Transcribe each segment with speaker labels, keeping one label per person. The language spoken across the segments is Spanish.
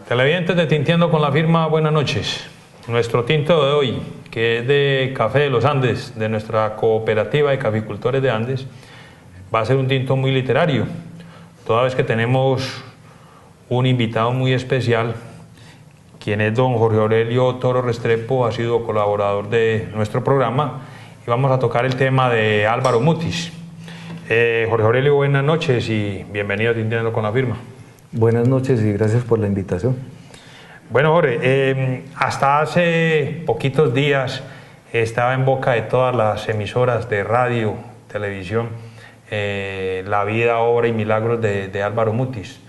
Speaker 1: Televidentes de Tinteando con la Firma, buenas noches. Nuestro tinto de hoy, que es de Café de los Andes, de nuestra cooperativa de caficultores de Andes, va a ser un tinto muy literario, toda vez que tenemos un invitado muy especial, quien es don Jorge Aurelio Toro Restrepo, ha sido colaborador de nuestro programa, y vamos a tocar el tema de Álvaro Mutis. Jorge Aurelio, buenas noches y bienvenido a Tinteando con la Firma.
Speaker 2: Buenas noches y gracias por la invitación.
Speaker 1: Bueno, Jorge, hasta hace poquitos días estaba en boca de todas las emisoras de radio, televisión, la vida, obra y milagros de Álvaro Mutis,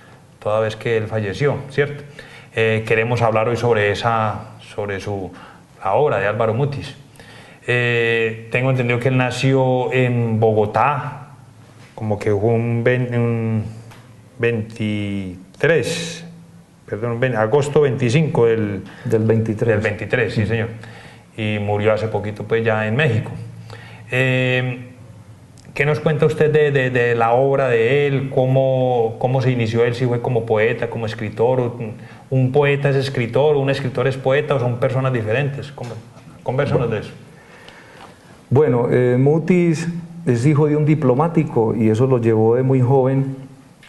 Speaker 1: toda vez que él falleció, ¿cierto? Queremos hablar hoy sobre la obra de Álvaro Mutis. Tengo entendido que él nació en Bogotá, como que fue un agosto 25 del 23. Del 23, sí, señor. Y murió hace poquito, pues, ya en México. ¿Qué nos cuenta usted de la obra de él? ¿Cómo se inició él? Si fue como poeta, como escritor. ¿Un poeta es escritor, un escritor es poeta, o son personas diferentes? Convérsanos de eso.
Speaker 2: Bueno, Mutis es hijo de un diplomático y eso lo llevó de muy joven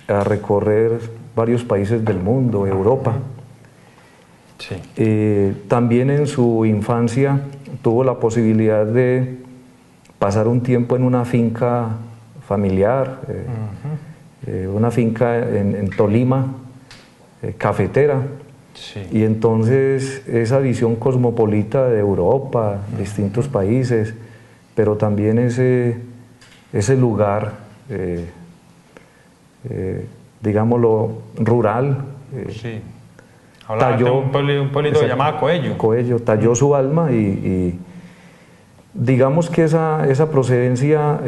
Speaker 2: a recorrer varios países del mundo, Europa.
Speaker 1: Sí.
Speaker 2: También en su infancia tuvo la posibilidad de pasar un tiempo en una finca familiar, una finca en Tolima, cafetera.
Speaker 1: Sí.
Speaker 2: Y entonces esa visión cosmopolita de Europa, distintos países, pero también ese lugar, digámoslo, rural.
Speaker 1: Sí. Hablaba de un pueblito llamado Coello.
Speaker 2: Coello, talló su alma y digamos que esa procedencia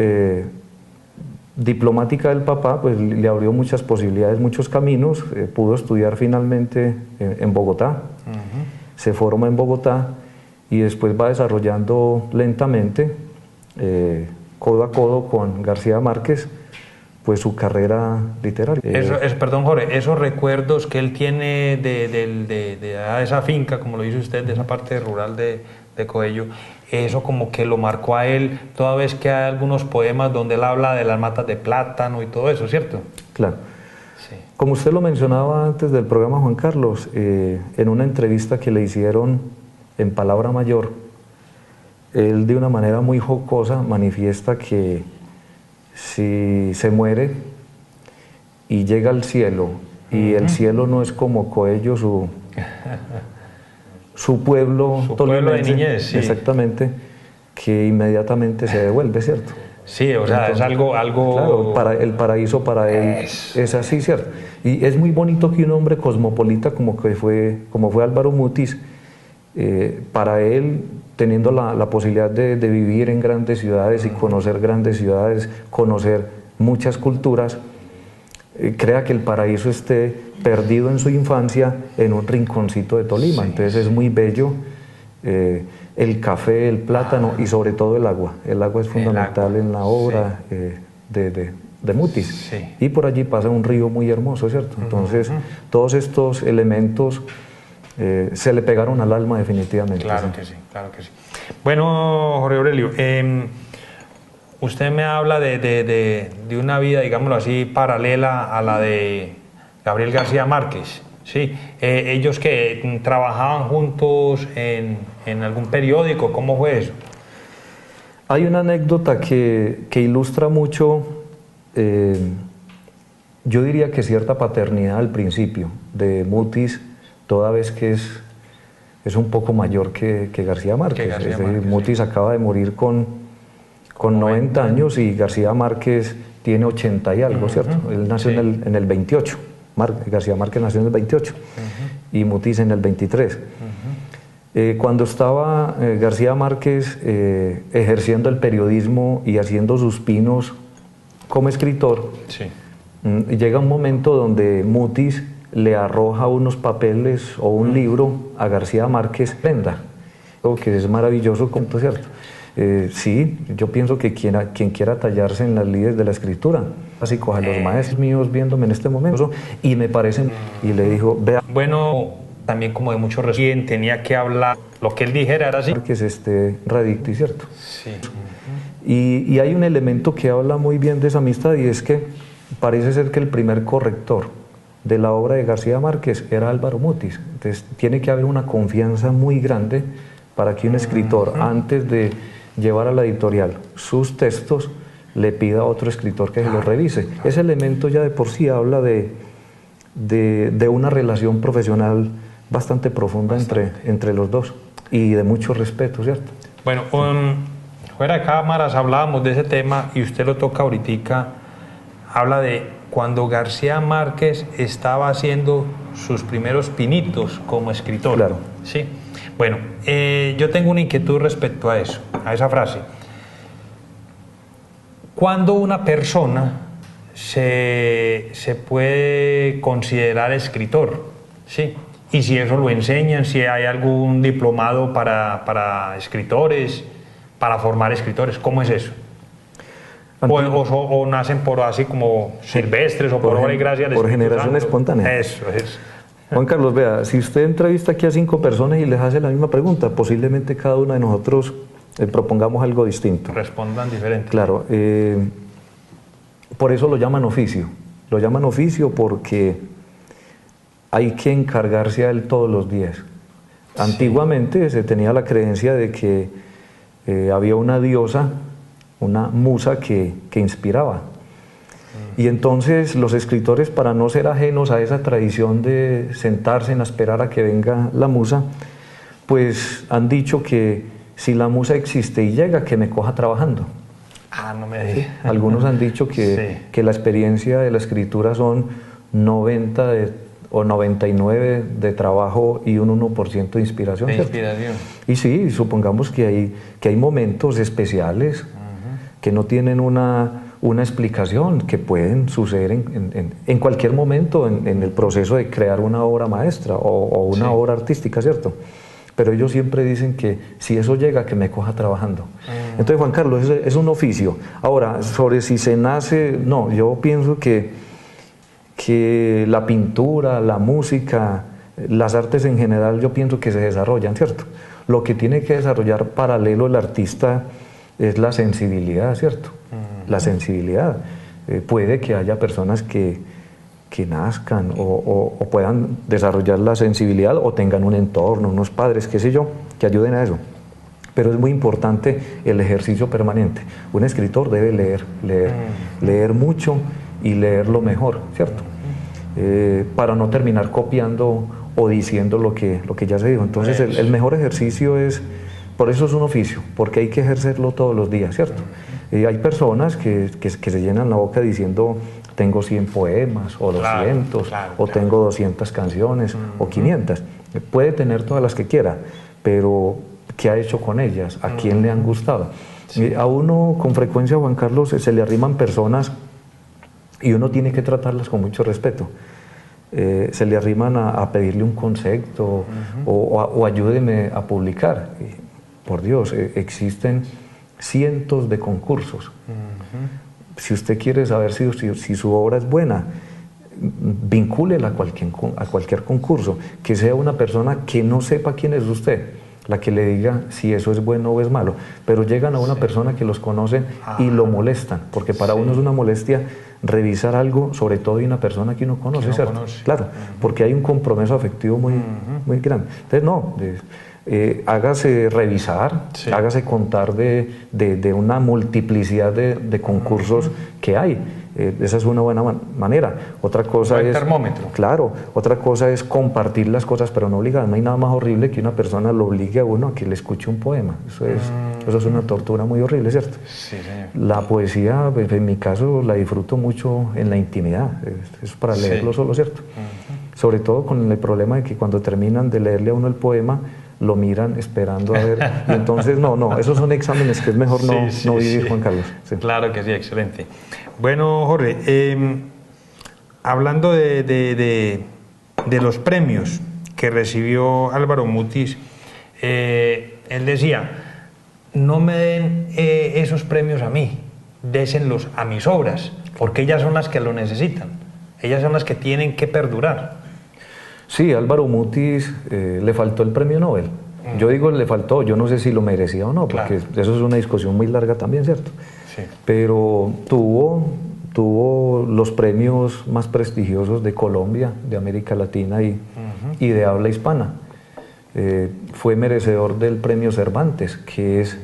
Speaker 2: diplomática del papá pues le abrió muchas posibilidades, muchos caminos. Pudo estudiar finalmente en Bogotá, se forma en Bogotá y después va desarrollando lentamente, codo a codo con García Márquez, pues su carrera literaria.
Speaker 1: Perdón, Jorge, esos recuerdos que él tiene de esa finca, como lo dice usted, de esa parte rural de Coello, eso como que lo marcó a él, toda vez que hay algunos poemas donde él habla de las matas de plátano y todo eso, ¿cierto?
Speaker 2: Claro.
Speaker 1: Sí.
Speaker 2: Como usted lo mencionaba antes del programa, Juan Carlos, en una entrevista que le hicieron en Palabra Mayor, él de una manera muy jocosa manifiesta que si se muere y llega al cielo, y el cielo no es como Coello, su pueblo
Speaker 1: de niñez, sí.
Speaker 2: Exactamente, que inmediatamente se devuelve, ¿cierto?
Speaker 1: Sí, o sea, entonces, es algo...
Speaker 2: Claro, el paraíso para él es así, ¿cierto? Y es muy bonito que un hombre cosmopolita como fue Álvaro Mutis, para él, teniendo la posibilidad de vivir en grandes ciudades y conocer grandes ciudades, conocer muchas culturas, crea que el paraíso esté perdido en su infancia en un rinconcito de Tolima. Sí. Entonces es muy bello el café, el plátano y sobre todo el agua. El agua es fundamental en la obra, sí, de Mutis.
Speaker 1: Sí.
Speaker 2: Y por allí pasa un río muy hermoso, ¿cierto? Entonces todos estos elementos se le pegaron al alma definitivamente.
Speaker 1: Claro, ¿sí? Que sí, claro que sí. Bueno, Jorge Aurelio, usted me habla de una vida, digámoslo así, paralela a la de Gabriel García Márquez, ¿sí? Ellos que trabajaban juntos en algún periódico, ¿cómo fue eso?
Speaker 2: Hay una anécdota que ilustra mucho, yo diría que cierta paternidad al principio de Mutis, toda vez que es un poco mayor que García Márquez. Mutis acaba de morir con 90 años y García Márquez tiene 80 y algo, ¿cierto? Él nació en el 28, García Márquez nació en el 28 y Mutis en el 23. Cuando estaba García Márquez ejerciendo el periodismo y haciendo sus pinos como escritor,
Speaker 1: sí,
Speaker 2: llega un momento donde Mutis le arroja unos papeles o un libro a García Márquez, prenda, que es maravilloso, ¿cierto? Sí, yo pienso que quien quiera tallarse en las lides de la escritura, básicos a los maestros míos viéndome en este momento y me parecen, y le dijo, vea,
Speaker 1: Bueno, también como de mucho respeto, tenía que hablar, lo que él dijera era así.
Speaker 2: que es radicto, ¿cierto?
Speaker 1: Sí.
Speaker 2: Y hay un elemento que habla muy bien de esa amistad y es que parece ser que el primer corrector de la obra de García Márquez era Álvaro Mutis. Entonces tiene que haber una confianza muy grande para que un escritor, antes de llevar a la editorial sus textos, le pida a otro escritor que se los revise. Ese elemento ya de por sí habla de una relación profesional bastante profunda entre los dos y de mucho respeto, ¿cierto?
Speaker 1: Bueno, fuera de cámaras hablábamos de ese tema y usted lo toca ahorita, habla de cuando García Márquez estaba haciendo sus primeros pinitos como escritor.
Speaker 2: Claro.
Speaker 1: Sí. Bueno, yo tengo una inquietud respecto a eso, a esa frase. ¿Cuándo una persona se puede considerar escritor? Sí. Y si eso lo enseñan, si hay algún diplomado para escritores, para formar escritores, ¿cómo es eso? O nacen por así como silvestres o por obra y gracia del
Speaker 2: por
Speaker 1: Espíritu
Speaker 2: generación
Speaker 1: Santo.
Speaker 2: espontánea.
Speaker 1: Eso es.
Speaker 2: Juan Carlos, vea, si usted entrevista aquí a 5 personas y les hace la misma pregunta, posiblemente cada uno de nosotros propongamos algo distinto.
Speaker 1: Respondan diferente.
Speaker 2: Claro, por eso lo llaman oficio. Lo llaman oficio porque hay que encargarse a él todos los días. Antiguamente se tenía la creencia de que había una diosa, una musa que inspiraba. Y entonces los escritores, para no ser ajenos a esa tradición de sentarse en esperar a que venga la musa, pues han dicho que si la musa existe y llega, que me coja trabajando.
Speaker 1: No me digas.
Speaker 2: Algunos han dicho que la experiencia de la escritura son 90 o 99 de trabajo y un 1% de inspiración.
Speaker 1: De
Speaker 2: ¿cierto?
Speaker 1: inspiración.
Speaker 2: Y sí, supongamos que hay momentos especiales que no tienen una explicación, que pueden suceder en cualquier momento en el proceso de crear una obra maestra o una obra artística, ¿cierto? Pero ellos siempre dicen que si eso llega, que me coja trabajando. Entonces, Juan Carlos, es un oficio. Ahora, sobre si se nace, no, yo pienso que la pintura, la música, las artes en general, yo pienso que se desarrollan, ¿cierto? Lo que tiene que desarrollar paralelo el artista es la sensibilidad, ¿cierto? La sensibilidad. Puede que haya personas que nazcan o puedan desarrollar la sensibilidad o tengan un entorno, unos padres, qué sé yo, que ayuden a eso. Pero es muy importante el ejercicio permanente. Un escritor debe leer mucho y leer lo mejor, ¿cierto? Para no terminar copiando o diciendo lo que ya se dijo. Entonces el mejor ejercicio es, por eso es un oficio, porque hay que ejercerlo todos los días, ¿cierto? Hay personas que se llenan la boca diciendo tengo 100 poemas o 200 o tengo 200 canciones o 500. Puede tener todas las que quiera, pero ¿qué ha hecho con ellas? ¿A quién le han gustado? A uno con frecuencia, Juan Carlos, se le arriman personas y uno tiene que tratarlas con mucho respeto. Se le arriman a pedirle un concepto o ayúdeme a publicar. Por Dios, existen cientos de concursos. Si usted quiere saber si su obra es buena, vincúlela a cualquier concurso, que sea una persona que no sepa quién es usted, la que le diga si eso es bueno o es malo, pero llegan a una persona que los conoce y lo molestan, porque para uno es una molestia revisar algo, sobre todo de una persona que uno conoce, ¿cierto? Claro, porque hay un compromiso afectivo muy grande. Entonces, no, hágase revisar, hágase contar de una multiplicidad de concursos que hay. Esa es una buena manera. Otra cosa es
Speaker 1: termómetro.
Speaker 2: Claro, otra cosa es compartir las cosas, pero no obligar. No hay nada más horrible que una persona lo obligue a uno a que le escuche un poema. Eso es una tortura muy horrible, ¿cierto?
Speaker 1: Sí, señor.
Speaker 2: La poesía, en mi caso, la disfruto mucho en la intimidad. Es para leerlo solo, ¿cierto? Sobre todo con el problema de que cuando terminan de leerle a uno el poema, lo miran esperando a ver. Y entonces, no, esos son exámenes que es mejor no vivir, Juan Carlos. Sí.
Speaker 1: Claro que sí, excelente. Bueno, Jorge, hablando de los premios que recibió Álvaro Mutis, él decía, no me den esos premios a mí, désenlos a mis obras. porque ellas son las que lo necesitan, ellas son las que tienen que perdurar.
Speaker 2: Sí, Álvaro Mutis le faltó el premio Nobel. Yo digo le faltó, yo no sé si lo merecía o no, porque eso es una discusión muy larga también, ¿cierto?
Speaker 1: Sí.
Speaker 2: Pero tuvo los premios más prestigiosos de Colombia, de América Latina y de habla hispana. Fue merecedor del premio Cervantes, que es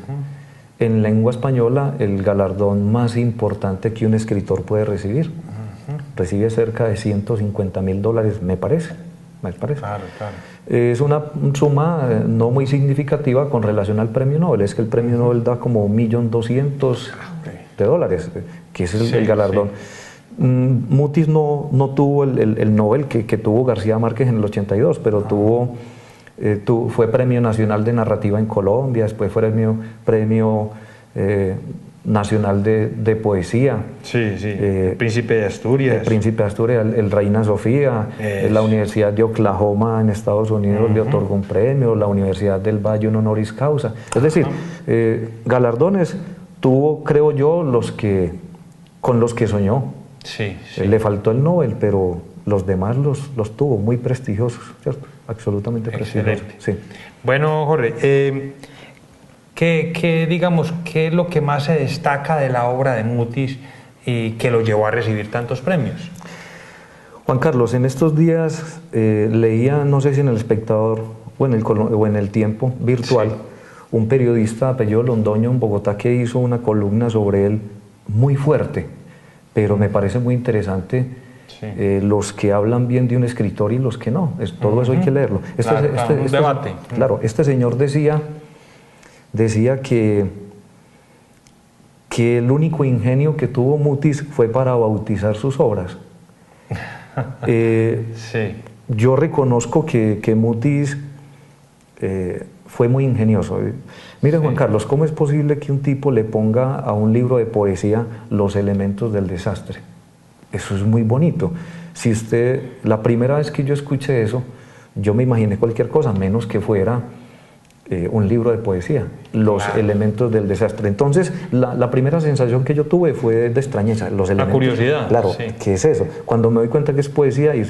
Speaker 2: en lengua española el galardón más importante que un escritor puede recibir. Recibe cerca de $150.000, me parece.
Speaker 1: Claro.
Speaker 2: Es una suma no muy significativa con relación al premio Nobel. Es que el premio Nobel da como $1.200.000, que es el galardón. Mutis no tuvo el Nobel que tuvo García Márquez en el 82, pero fue Premio Nacional de Narrativa en Colombia, después fue Premio Nacional de Poesía.
Speaker 1: El Príncipe de Asturias.
Speaker 2: El Príncipe de Asturias, el Reina Sofía, la Universidad de Oklahoma en Estados Unidos le otorgó un premio, la Universidad del Valle un honoris causa. Es decir, galardones tuvo, creo yo, con los que soñó. Le faltó el Nobel, pero los demás los tuvo, muy prestigiosos, ¿cierto? Absolutamente prestigiosos. Sí.
Speaker 1: Bueno, Jorge, digamos, ¿qué es lo que más se destaca de la obra de Mutis y que lo llevó a recibir tantos premios?
Speaker 2: Juan Carlos, en estos días leía, no sé si en El Espectador o en el Tiempo Virtual, un periodista apellido Londoño en Bogotá que hizo una columna sobre él muy fuerte, pero me parece muy interesante los que hablan bien de un escritor y los que no. Todo eso hay que leerlo.
Speaker 1: Un debate.
Speaker 2: Claro, este señor decía que el único ingenio que tuvo Mutis fue para bautizar sus obras. Yo reconozco que Mutis fue muy ingenioso. Mire, Juan Carlos, ¿cómo es posible que un tipo le ponga a un libro de poesía los elementos del desastre? Eso es muy bonito. La primera vez que yo escuché eso, yo me imaginé cualquier cosa, menos que fuera un libro de poesía, los elementos del desastre. Entonces, la primera sensación que yo tuve fue de extrañeza. Los elementos,
Speaker 1: la curiosidad.
Speaker 2: Claro, ¿qué es eso? Cuando me doy cuenta que es poesía, y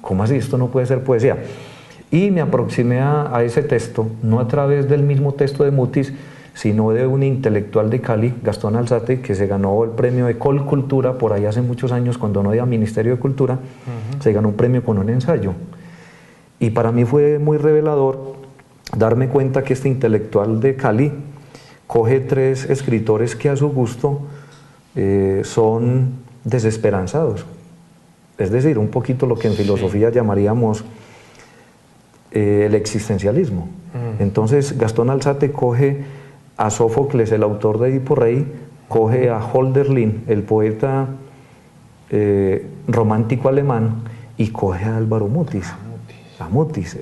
Speaker 2: ¿cómo así? Esto no puede ser poesía. Y me aproximé a ese texto, no a través del mismo texto de Mutis, sino de un intelectual de Cali, Gastón Alzate, que se ganó el premio de Colcultura por ahí hace muchos años, cuando no había Ministerio de Cultura, se ganó un premio con un ensayo. Y para mí fue muy revelador darme cuenta que este intelectual de Cali coge 3 escritores que a su gusto son desesperanzados. Es decir, un poquito lo que en filosofía llamaríamos el existencialismo. Entonces Gastón Alzate coge a Sófocles, el autor de Edipo Rey, coge a Hölderlin, el poeta romántico alemán, y coge a Álvaro Mutis. A Mutis.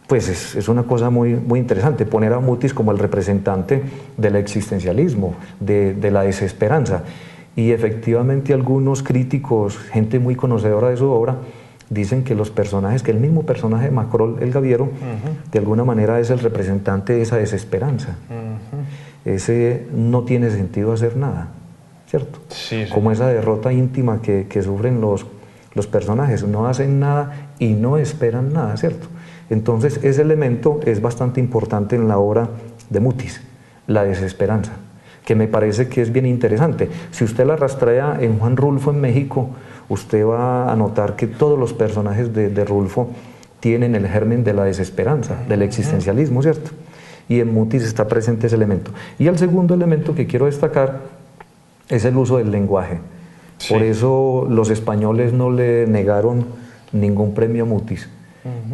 Speaker 2: Pues es una cosa muy interesante, poner a Mutis como el representante del existencialismo, de la desesperanza. Y efectivamente algunos críticos, gente muy conocedora de su obra, dicen que los personajes, que el mismo personaje de Macrol el Gaviero, de alguna manera es el representante de esa desesperanza. Ese no tiene sentido hacer nada, ¿cierto? Como esa derrota íntima que sufren los personajes, no hacen nada y no esperan nada, ¿cierto? Entonces ese elemento es bastante importante en la obra de Mutis, la desesperanza, que me parece que es bien interesante. Si usted la rastrea en Juan Rulfo en México, usted va a notar que todos los personajes de Rulfo tienen el germen de la desesperanza, del existencialismo, ¿cierto? Y en Mutis está presente ese elemento. Y el segundo elemento que quiero destacar es el uso del lenguaje. Por eso los españoles no le negaron ningún premio a Mutis.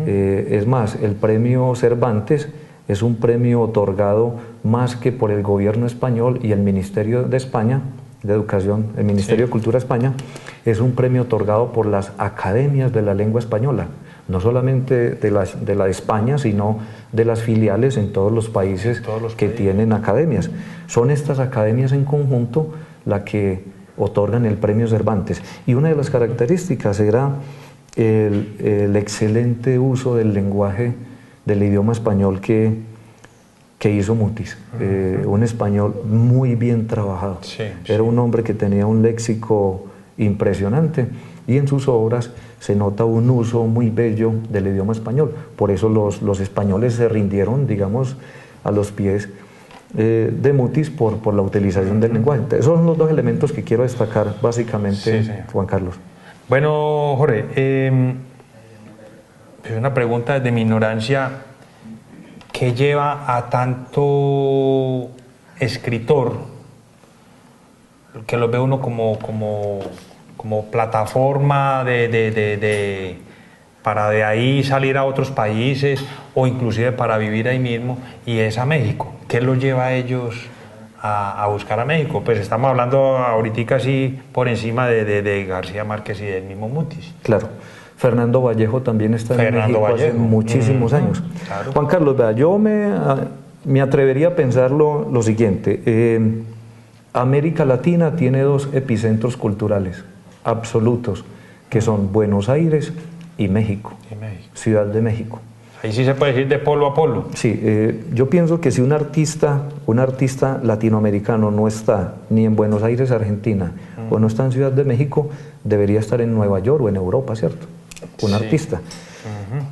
Speaker 2: Es más, el premio Cervantes es un premio otorgado más que por el gobierno español y el Ministerio de España, de Educación, el Ministerio de Cultura de España, es un premio otorgado por las academias de la lengua española, no solamente de la de España, sino de las filiales en todos los países que tienen academias. Son estas academias en conjunto las que otorgan el premio Cervantes. Y una de las características era el excelente uso del lenguaje del idioma español que que hizo Mutis, un español muy bien trabajado. Era un hombre que tenía un léxico impresionante y en sus obras se nota un uso muy bello del idioma español. Por eso los españoles se rindieron, digamos, a los pies de Mutis por la utilización del lenguaje. Esos son los dos elementos que quiero destacar básicamente, Juan Carlos.
Speaker 1: Bueno, Jorge, es una pregunta de mi ignorancia. ¿Qué lleva a tanto escritor, que lo ve uno como plataforma para de ahí salir a otros países o inclusive para vivir ahí mismo, y es a México? ¿Qué los lleva a ellos a buscar a México? Pues estamos hablando ahorita así por encima de García Márquez y del mismo Mutis.
Speaker 2: Claro. Fernando Vallejo también está en México hace muchísimos años. Claro. Juan Carlos, vea, yo me atrevería a pensar lo siguiente. América Latina tiene dos epicentros culturales absolutos, que son Buenos Aires y México, Ciudad de México.
Speaker 1: Ahí sí se puede decir de polo a polo.
Speaker 2: Sí, yo pienso que si un artista latinoamericano no está ni en Buenos Aires, Argentina, o no está en Ciudad de México, debería estar en Nueva York o en Europa, ¿cierto? Un artista.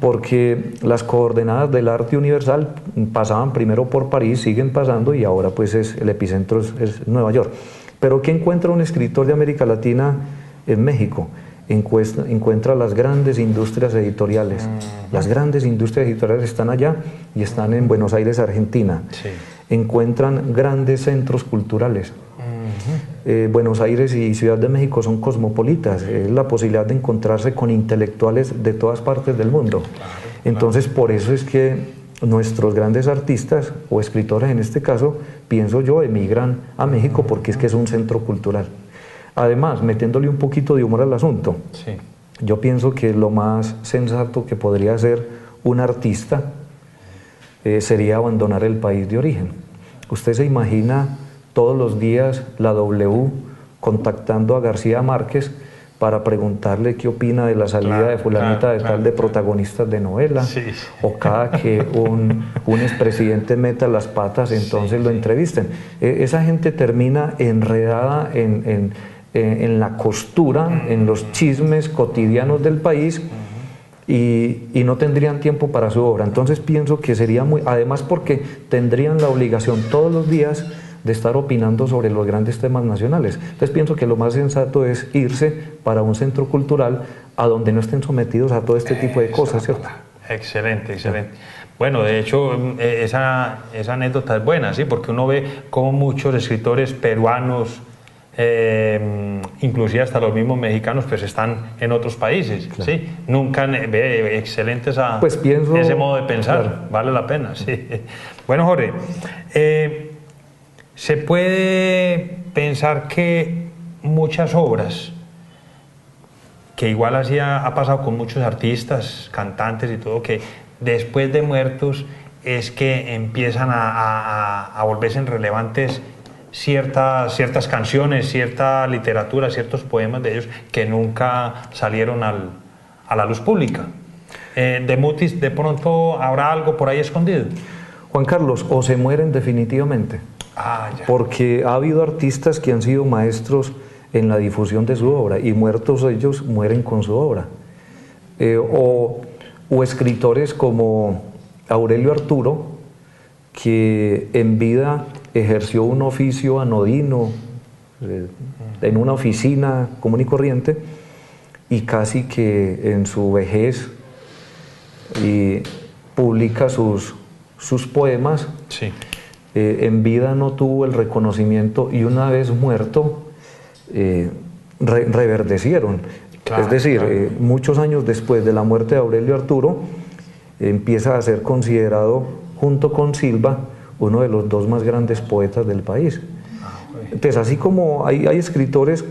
Speaker 2: Porque las coordenadas del arte universal pasaban primero por París, siguen pasando, y ahora pues el epicentro es Nueva York. Pero ¿qué encuentra un escritor de América Latina en México? Encuentra las grandes industrias editoriales. Las grandes industrias editoriales están allá y están en Buenos Aires, Argentina. Encuentran grandes centros culturales. Buenos Aires y Ciudad de México son cosmopolitas, es la posibilidad de encontrarse con intelectuales de todas partes del mundo. Entonces, por eso es que nuestros grandes artistas o escritores, en este caso, pienso yo, emigran a México porque es que es un centro cultural. Además, metiéndole un poquito de humor al asunto, yo pienso que lo más sensato que podría hacer un artista sería abandonar el país de origen. Usted se imagina todos los días la W contactando a García Márquez para preguntarle qué opina de la salida de fulanita de tal de protagonistas de novela, o cada que un expresidente meta las patas, entonces lo entrevisten. Esa gente termina enredada en la costura, en los chismes cotidianos del país, y no tendrían tiempo para su obra. Entonces pienso que sería además porque tendrían la obligación todos los días de estar opinando sobre los grandes temas nacionales. Entonces pienso que lo más sensato es irse para un centro cultural a donde no estén sometidos a todo este tipo de cosas, ¿cierto?
Speaker 1: Excelente, excelente. Bueno, de hecho, esa anécdota es buena, ¿sí? Porque uno ve cómo muchos escritores peruanos, inclusive hasta los mismos mexicanos, pues están en otros países, ¿sí? Nunca ve excelente ese modo de pensar, vale la pena, sí. Bueno, Jorge, se puede pensar que muchas obras, que igual así ha pasado con muchos artistas, cantantes y todo, que después de muertos es que empiezan a volverse relevantes ciertas canciones, cierta literatura, ciertos poemas de ellos que nunca salieron a la luz pública. ¿De Mutis de pronto habrá algo por ahí escondido?
Speaker 2: Juan Carlos, o se mueren definitivamente. Porque ha habido artistas que han sido maestros en la difusión de su obra, y muertos ellos mueren con su obra. O escritores como Aurelio Arturo, que en vida ejerció un oficio anodino en una oficina común y corriente, y casi que en su vejez publica sus poemas. En vida no tuvo el reconocimiento, y una vez muerto reverdecieron. Es decir, muchos años después de la muerte de Aurelio Arturo, empieza a ser considerado, junto con Silva, uno de los dos más grandes poetas del país. Entonces, así como hay escritores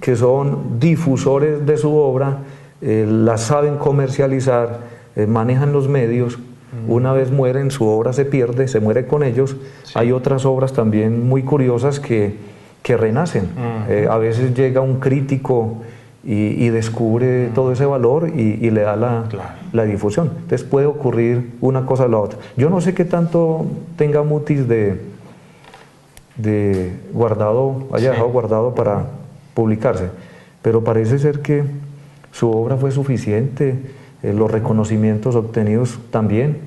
Speaker 2: que son difusores de su obra, la saben comercializar, manejan los medios, una vez mueren, su obra se pierde, se muere con ellos. Hay otras obras también muy curiosas que renacen. A veces llega un crítico y descubre todo ese valor y le da la difusión. Entonces puede ocurrir una cosa a la otra. Yo no sé qué tanto tenga Mutis de guardado, haya dejado guardado para publicarse, pero parece ser que su obra fue suficiente, los reconocimientos obtenidos también.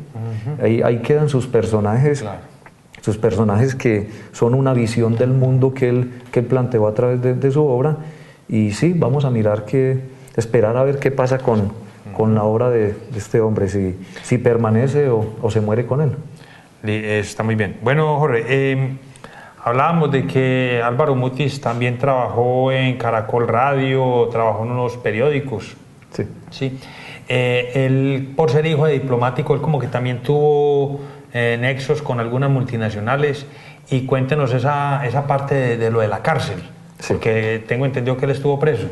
Speaker 2: Ahí quedan sus personajes. Sus personajes que son una visión del mundo que él planteó a través de su obra, y sí, vamos a esperar a ver qué pasa con la obra de este hombre, si permanece o se muere con él.
Speaker 1: Está muy bien. Bueno, Jorge, hablábamos de que Álvaro Mutis también trabajó en Caracol Radio, trabajó en unos periódicos.
Speaker 2: Sí.
Speaker 1: Sí. Él, por ser hijo de diplomático, él como que también tuvo nexos con algunas multinacionales, y cuéntenos esa parte de lo de la cárcel, porque tengo entendido que él estuvo preso.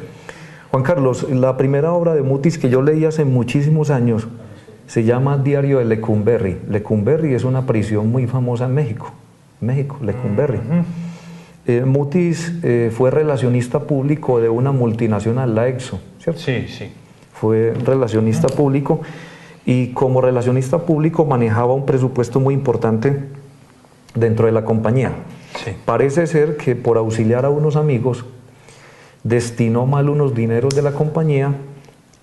Speaker 2: Juan Carlos, la primera obra de Mutis que yo leí hace muchísimos años se llama Diario de Lecumberri. Lecumberri es una prisión muy famosa en México, Lecumberri. Mutis fue relacionista público de una multinacional, la Exxon, ¿cierto?
Speaker 1: Sí, sí.
Speaker 2: Fue relacionista público, y como relacionista público manejaba un presupuesto muy importante dentro de la compañía.
Speaker 1: Sí.
Speaker 2: Parece ser que por auxiliar a unos amigos destinó mal unos dineros de la compañía,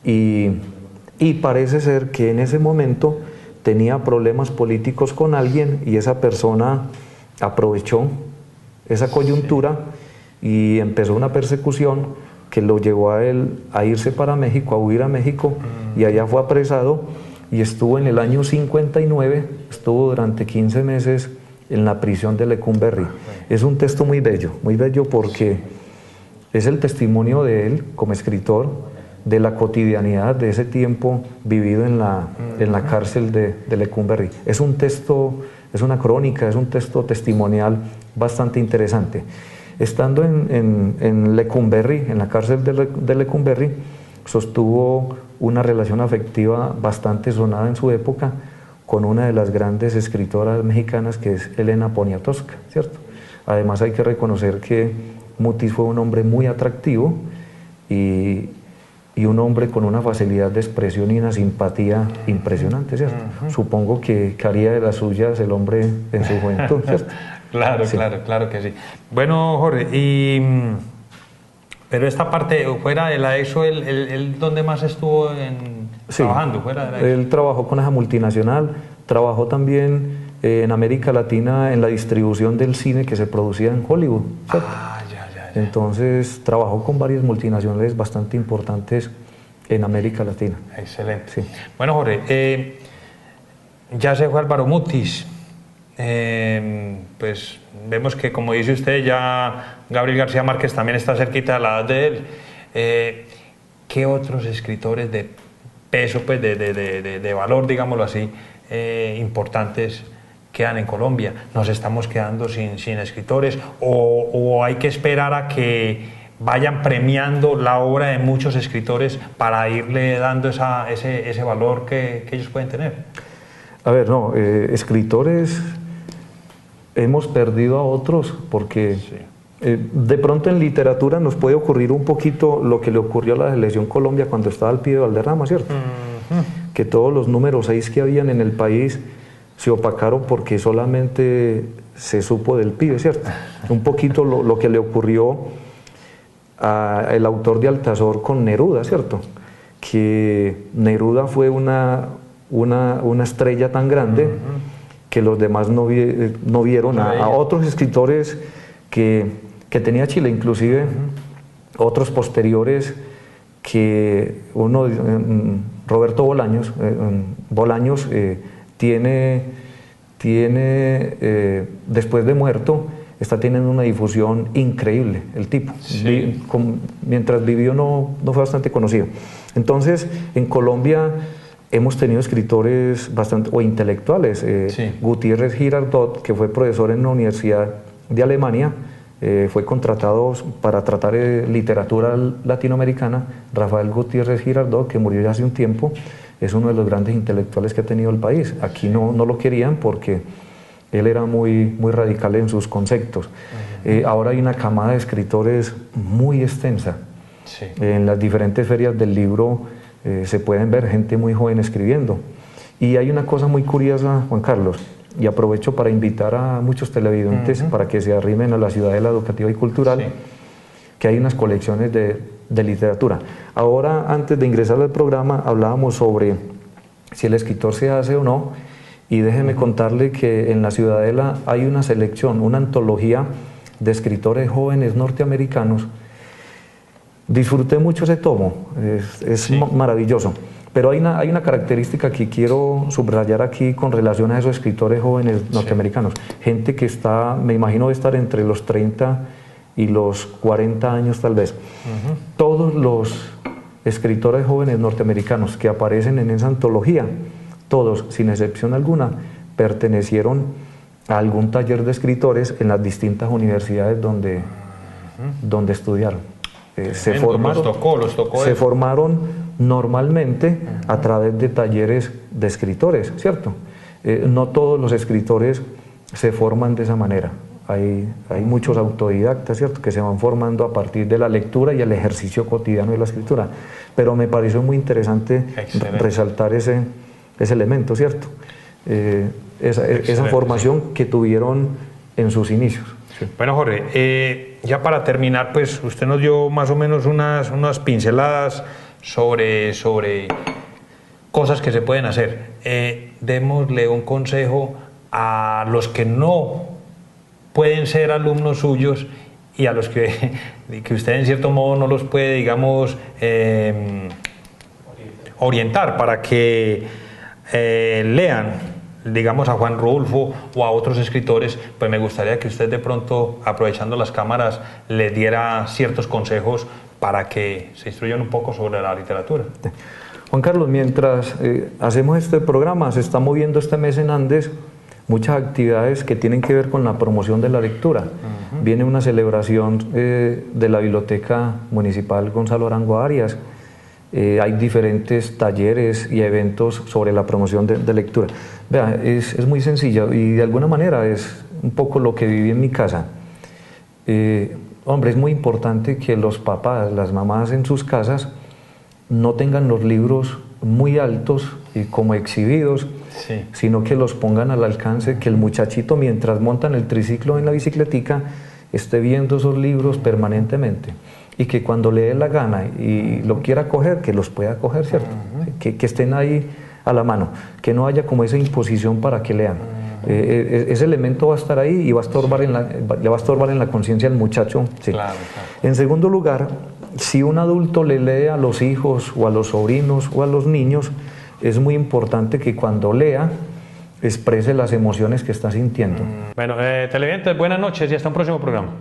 Speaker 2: y parece ser que en ese momento tenía problemas políticos con alguien, y esa persona aprovechó esa coyuntura y empezó una persecución que lo llevó a él a irse para México, a huir a México, y allá fue apresado y estuvo en el año 59, estuvo durante 15 meses en la prisión de Lecumberri. Es un texto muy bello porque es el testimonio de él como escritor de la cotidianidad de ese tiempo vivido en la cárcel de Lecumberri. Es un texto, es una crónica, es un texto testimonial bastante interesante. Estando en Lecumberri, en la cárcel de Lecumberri, sostuvo una relación afectiva bastante sonada en su época con una de las grandes escritoras mexicanas, que es Elena Poniatowska, ¿cierto? Además hay que reconocer que Mutis fue un hombre muy atractivo y un hombre con una facilidad de expresión y una simpatía impresionante, ¿cierto? Supongo que haría de las suyas el hombre en su juventud, ¿cierto?
Speaker 1: Claro, sí. Claro que sí. Bueno, Jorge, pero esta parte, fuera de la EXO, ¿él dónde más estuvo trabajando? Fuera de la EXO.
Speaker 2: Él trabajó con esa multinacional, trabajó también en América Latina en la distribución del cine que se producía en Hollywood, ¿cierto?
Speaker 1: Ya.
Speaker 2: Entonces trabajó con varias multinacionales bastante importantes en América Latina.
Speaker 1: Excelente.
Speaker 2: Sí.
Speaker 1: Bueno, Jorge, ya se fue Álvaro Mutis. Pues vemos que, como dice usted, ya Gabriel García Márquez también está cerquita de la edad de él. ¿Qué otros escritores de peso, pues de valor, digámoslo así, importantes quedan en Colombia? ¿Nos estamos quedando sin escritores, o hay que esperar a que vayan premiando la obra de muchos escritores para irle dando ese valor que ellos pueden tener?
Speaker 2: A ver, no, escritores hemos perdido a otros porque de pronto en literatura nos puede ocurrir un poquito lo que le ocurrió a la Selección Colombia cuando estaba al pie de Valderrama, ¿cierto? Que todos los números 6 que habían en el país se opacaron porque solamente se supo del pibe, ¿cierto? Un poquito lo que le ocurrió al autor de Altazor con Neruda, ¿cierto? Que Neruda fue una estrella tan grande que los demás no vieron a otros escritores que tenía Chile, inclusive otros posteriores, que uno, Roberto Bolaños, tiene después de muerto, está teniendo una difusión increíble el tipo. Sí. Mientras vivió no fue bastante conocido. Entonces, en Colombia hemos tenido escritores o intelectuales. Gutiérrez Girardot, que fue profesor en la Universidad de Alemania, fue contratado para tratar literatura latinoamericana. Rafael Gutiérrez Girardot, que murió ya hace un tiempo, es uno de los grandes intelectuales que ha tenido el país. Aquí no lo querían porque él era muy radical en sus conceptos. Ahora hay una camada de escritores muy extensa.
Speaker 1: Sí.
Speaker 2: En las diferentes ferias del libro se pueden ver gente muy joven escribiendo. Y hay una cosa muy curiosa, Juan Carlos, y aprovecho para invitar a muchos televidentes para que se arrimen a la Ciudadela Educativa y Cultural,
Speaker 1: Sí.
Speaker 2: que hay unas colecciones de literatura. Ahora, antes de ingresar al programa, hablábamos sobre si el escritor se hace o no, y déjeme contarle que en la Ciudadela hay una selección, una antología de escritores jóvenes norteamericanos. Disfruté mucho ese tomo, es
Speaker 1: Sí.
Speaker 2: maravilloso. Pero hay una característica que quiero subrayar aquí con relación a esos escritores jóvenes norteamericanos. Gente que está, me imagino, de estar entre los 30 y los 40 años tal vez. Todos los escritores jóvenes norteamericanos que aparecen en esa antología, todos, sin excepción alguna, pertenecieron a algún taller de escritores en las distintas universidades donde estudiaron. Se formaron normalmente a través de talleres de escritores, ¿cierto? No todos los escritores se forman de esa manera. Hay muchos autodidactas, ¿cierto?, que se van formando a partir de la lectura y el ejercicio cotidiano de la escritura. Pero me pareció muy interesante resaltar ese elemento, ¿cierto? Esa formación que tuvieron en sus inicios. Sí.
Speaker 1: Bueno, Jorge, ya para terminar, pues usted nos dio más o menos unas pinceladas sobre cosas que se pueden hacer. Démosle un consejo a los que no pueden ser alumnos suyos y a los que usted en cierto modo no los puede, digamos, orientar para que lean, digamos, a Juan Rulfo o a otros escritores. Pues me gustaría que usted de pronto, aprovechando las cámaras, les diera ciertos consejos para que se instruyan un poco sobre la literatura.
Speaker 2: Juan Carlos, mientras hacemos este programa, se está moviendo este mes en Andes muchas actividades que tienen que ver con la promoción de la lectura. Viene una celebración de la Biblioteca Municipal Gonzalo Arango Arias. Hay diferentes talleres y eventos sobre la promoción de lectura. Vea, es muy sencilla y de alguna manera es un poco lo que viví en mi casa. Hombre, es muy importante que los papás, las mamás en sus casas no tengan los libros muy altos y como exhibidos,
Speaker 1: sí,
Speaker 2: sino que los pongan al alcance, que el muchachito mientras montan el triciclo en la bicicletica esté viendo esos libros permanentemente y que cuando le dé la gana y lo quiera coger, que los pueda coger, ¿cierto? Que estén ahí a la mano, que no haya como esa imposición para que lean. Ese elemento va a estar ahí y va a estorbar le va a estorbar en la conciencia al muchacho. Sí.
Speaker 1: Claro.
Speaker 2: En segundo lugar, si un adulto le lee a los hijos o a los sobrinos o a los niños, es muy importante que cuando lea exprese las emociones que está sintiendo.
Speaker 1: Bueno, televidentes, buenas noches y hasta un próximo programa.